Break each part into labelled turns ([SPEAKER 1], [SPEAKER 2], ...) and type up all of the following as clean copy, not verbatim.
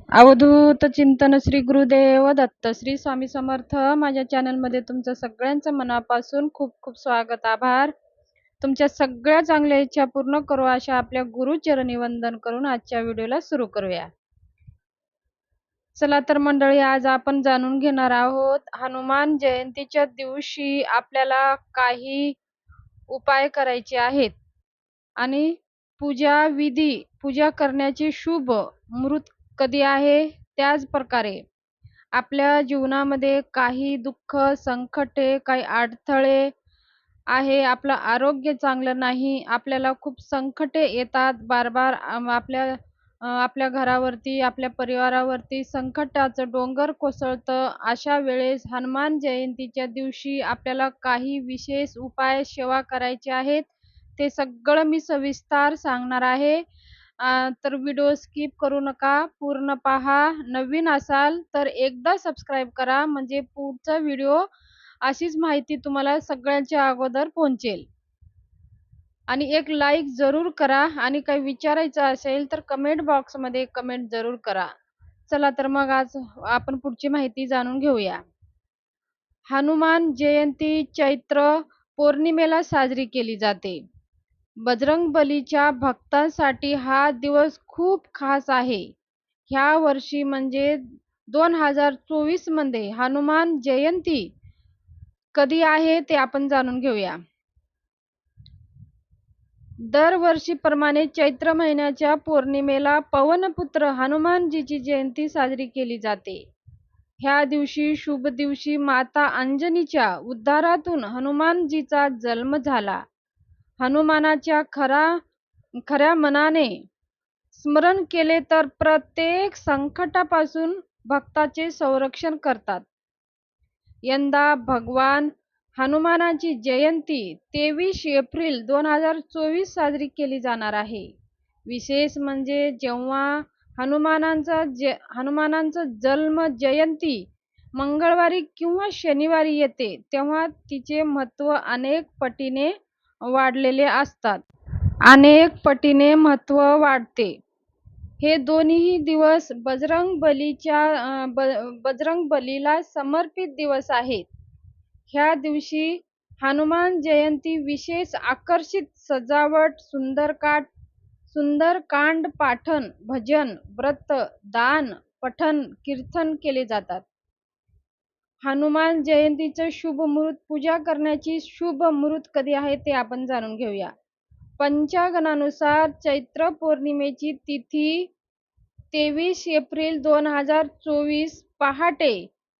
[SPEAKER 1] अवधूत चिंतन श्री गुरुदेव दत्त श्री स्वामी समर्थ. माझ्या चॅनलमध्ये तुमचं सगळ्यांचं मनापासून खूप खूप स्वागत, आभार. तुमच्या सगळ्या चांगल्या इच्छा पूर्ण करू अशा आपल्या गुरुचरणी वंदन करून आजच्या व्हिडिओला सुरू करूया. चला तर मंडळी, आज आपण जाणून घेणार आहोत हनुमान जयंतीच्या दिवशी आपल्याला काही उपाय करायचे आहेत आणि पूजा करण्याची शुभ मुहूर्त कधी आहे. त्याच प्रकारे आपल्या जीवनामध्ये काही दुःख, संकटे, काही अडथळे आहे, आपलं आरोग्य चांगलं नाही, आपल्याला खूप संकटे येतात बार-बार, आपल्या घरावरती, आपल्या परिवारावरती संकटाचं डोंगर कोसळतं. अशा वेळेस हनुमान जयंतीच्या दिवशी आपल्याला काही विशेष उपाय सेवा करायचे आहेत. ते सगळं मी सविस्तर सांगणार आहे. तर व्हिडिओ स्किप करू नका, पूर्ण पहा. नवीन असाल तर एकदा सबस्क्राईब करा, म्हणजे पुढचा व्हिडिओ अशीच माहिती तुम्हाला सगळ्यांच्या अगोदर पोहोचेल. आणि एक लाईक जरूर करा आणि काही विचारायचं असेल तर कमेंट बॉक्समध्ये कमेंट जरूर करा. चला तर मग आज आपण पुढची माहिती जाणून घेऊया. हनुमान जयंती चैत्र पौर्णिमेला साजरी केली जाते. बजरंगबलीच्या भक्तांसाठी हा दिवस खूप खास आहे. ह्या वर्षी म्हणजे 2024 मध्ये हनुमान जयंती कधी आहे ते आपण जाणून घेऊया. दरवर्षीप्रमाणे चैत्र महिन्याच्या पौर्णिमेला पवनपुत्र हनुमानजीची जयंती साजरी केली जाते. ह्या दिवशी, शुभ दिवशी, माता अंजनीच्या उद्धारातून हनुमानजीचा जन्म झाला. हनुमानाच्या खऱ्या मनाने स्मरण केले तर प्रत्येक संकटापासून भक्ताचे संरक्षण करतात. यंदा भगवान हनुमानाची जयंती 23 एप्रिल 2024 साजरी केली जाणार आहे. विशेष म्हणजे जेव्हा हनुमानांचा जन्म जयंती मंगळवारी किंवा शनिवारी येते, तेव्हा तिचे महत्त्व अनेक पटीने वाढलेले असतात. अनेक पटीने महत्त्व वाढते. हे दोन्ही दिवस बजरंगबलीला समर्पित दिवस आहेत. ह्या दिवशी हनुमान जयंती विशेष आकर्षित सजावट, सुंदरकांड पाठन, भजन, व्रत, दान, पठण, कीर्तन केले जातात. हनुमान जयंतीचं शुभ मुहूर्त, पूजा करण्याची शुभ मुहूर्त कधी आहे ते आपण जाणून घेऊया. पंचांगानुसार चैत्र पौर्णिमेची तिथी 23 एप्रिल 2024 पहाटे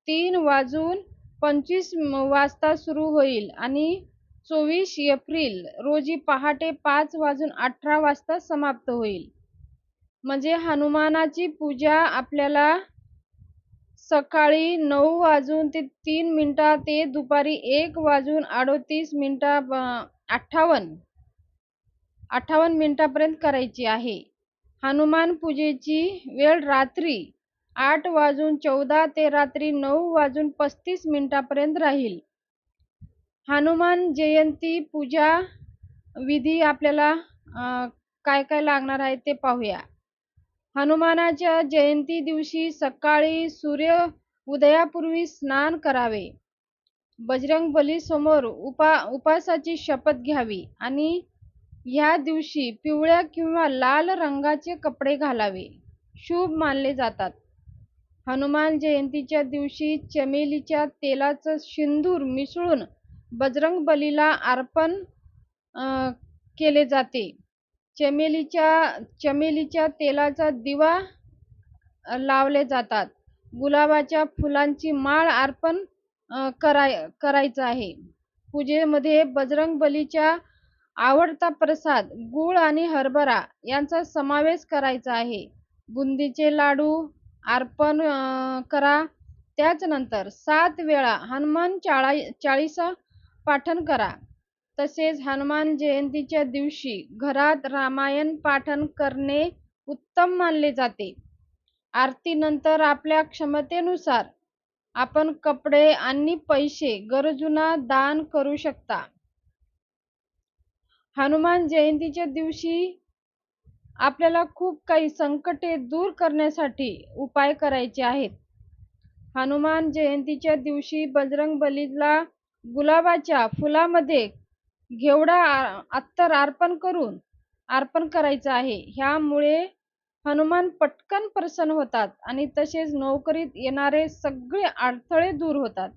[SPEAKER 1] 3:25 वाजता सुरू होईल आणि 24 एप्रिल रोजी पहाटे 5:18 वाजता समाप्त होईल. म्हणजे हनुमानाची पूजा आपल्याला सकाळी 9:03 ते दुपारी 1:38 58 मिनिटापर्यंत करायची आहे. हनुमान पूजेची वेळ रात्री 8:14 ते रात्री 9:35 पर्यंत राहील. हनुमान जयंती पूजा विधी आपल्याला काय काय लागणार आहे ते पाहूया. हनुमानाच्या जयंती दिवशी सकाळी सूर्य उदयापूर्वी स्नान करावे. बजरंगबली समोर उपासाची शपथ घ्यावी आणि ह्या दिवशी पिवळ्या किंवा लाल रंगाचे कपडे घालावे, शुभ मानले जातात. हनुमान जयंतीच्या दिवशी चमेलीच्या तेलाचं सिंदूर मिसळून बजरंगबलीला अर्पण केले जाते. चमेलीच्या तेलाचा दिवा लावले जातात. गुलाबाच्या फुलांची माळ अर्पण करायचं आहे. पूजेमध्ये बजरंगबलीच्या आवडता प्रसाद गूळ आणि हरभरा यांचा समावेश करायचा आहे. बुंदीचे लाडू अर्पण करा. त्याच्यानंतर 7 वेळा हनुमान चाळीसा पाठन करा. तसेच हनुमान जयंतीच्या दिवशी घरात रामायण पाठन करणे उत्तम मानले जाते. आरतीनंतर आपल्या क्षमतेनुसार आपण कपडे आणि पैसे गरजूंना दान करू शकता. हनुमान जयंतीच्या दिवशी आपल्याला खूप काही संकटे दूर करण्यासाठी उपाय करायचे आहेत. हनुमान जयंतीच्या दिवशी बजरंगबलीला गुलाबाच्या फुलामध्ये घेवडा अत्तर अर्पण करायचं आहे. ह्यामुळे हनुमान पटकन प्रसन्न होतात आणि तसेच नोकरीत येणारे सगळे अडथळे दूर होतात.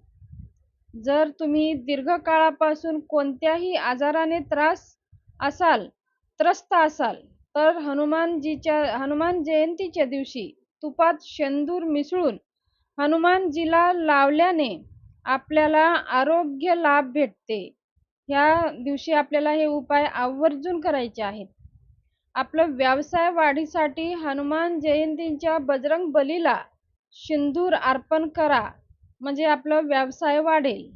[SPEAKER 1] जर तुम्ही दीर्घकाळापासून कोणत्याही आजाराने त्रस्त असाल, तर हनुमान जयंतीच्या दिवशी तुपात शेंदूर मिसळून हनुमानजीला लावल्याने आपल्याला आरोग्य लाभ भेटते. ह्या दिवशी आपल्याला हे उपाय आवर्जून करायचे आहेत. आपलं व्यवसाय वाढीसाठी हनुमान जयंतीच्या बजरंगबलीला शेंदूर अर्पण करा, म्हणजे आपला व्यवसाय वाढेल.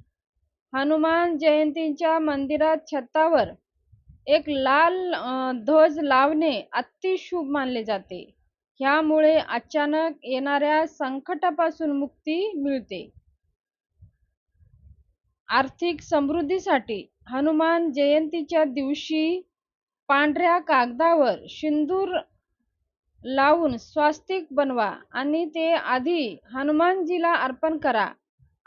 [SPEAKER 1] हनुमान जयंतीच्या मंदिरात छतावर एक लाल ध्वज लावणे अतिशुभ मानले जाते. ह्यामुळे अचानक येणाऱ्या संकटापासून मुक्ती मिळते. आर्थिक समृद्धीसाठी हनुमान जयंतीच्या दिवशी पांढऱ्या कागदावर शेंदूर लावून स्वास्तिक बनवा आणि ते आधी हनुमानजीला अर्पण करा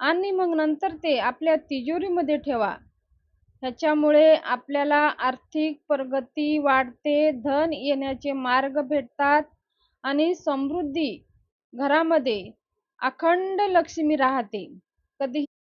[SPEAKER 1] आणि मग नंतर ते आपल्या तिजोरीमध्ये ठेवा. ह्याच्यामुळे आपल्याला आर्थिक प्रगती वाढते, धन येण्याचे मार्ग भेटतात आणि समृद्धी घरामध्ये अखंड लक्ष्मी राहते. कधीही